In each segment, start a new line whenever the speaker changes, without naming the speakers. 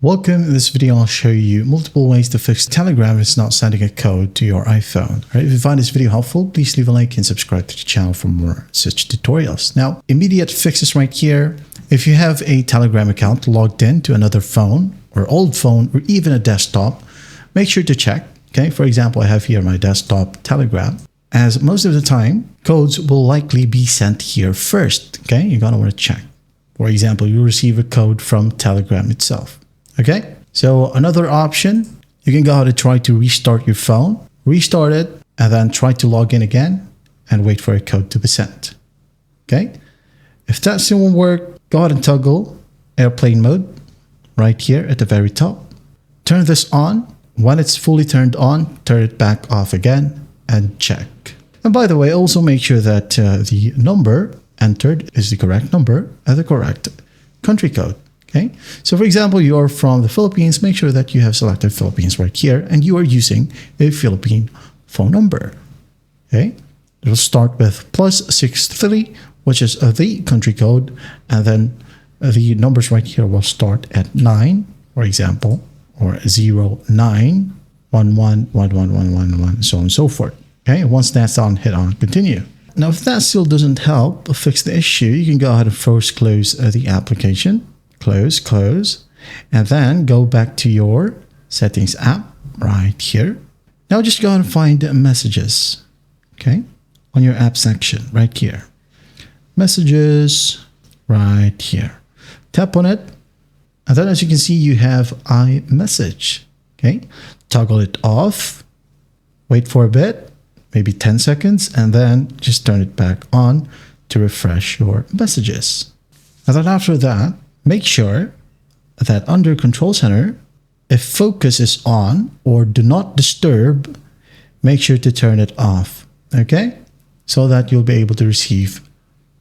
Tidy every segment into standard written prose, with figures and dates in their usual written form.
Welcome. In this video, I'll show you multiple ways to fix Telegram if it's not sending a code to your iPhone. All right, if you find this video helpful, please leave a like and subscribe to the channel for more such tutorials. Now, immediate fixes right here. If you have a Telegram account logged in to another phone or old phone or even a desktop, make sure to check. Okay, for example, I have here my desktop Telegram. As most of the time, codes will likely be sent here first. Okay, you're gonna want to check. For example, you receive a code from Telegram itself. Okay, so another option, you can go ahead and try to restart your phone, restart it, and then try to log in again and wait for a code to be sent. Okay, if that still won't work, go ahead and toggle airplane mode right here at the very top. Turn this on. When it's fully turned on, turn it back off again and check. And by the way, also make sure that the number entered is the correct number and the correct country code. Okay, so for example, you are from the Philippines, make sure that you have selected Philippines right here and you are using a Philippine phone number. Okay, it will start with +63, which is the country code, and then the numbers right here will start at 9, for example, or 09111111, so on and so forth. Okay, once that's on, hit on continue. Now, if that still doesn't help fix the issue, you can go ahead and first close the application. Close, and then go back to your settings app right here. Now just go ahead and find messages, okay, on your app section right here. Messages right here. Tap on it, and then as you can see, you have iMessage. Okay, toggle it off, wait for a bit, maybe 10 seconds, and then just turn it back on to refresh your messages. And then after that, make sure that under Control Center, if focus is on or do not disturb, make sure to turn it off, okay? So that you'll be able to receive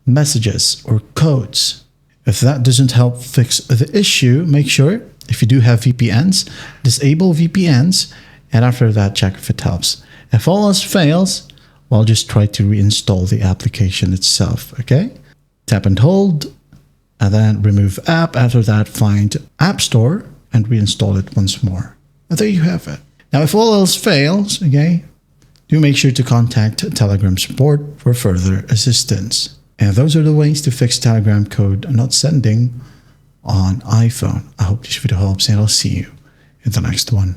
messages or codes. If that doesn't help fix the issue, make sure, if you do have VPNs, disable VPNs, and after that, check if it helps. If all else fails, well, just try to reinstall the application itself, okay? Tap and hold, and then remove app. After that, find App Store and reinstall it once more. And there you have it. Now, if all else fails, okay, do make sure to contact Telegram support for further assistance. And those are the ways to fix Telegram code not sending on iPhone. I hope this video helps, and I'll see you in the next one.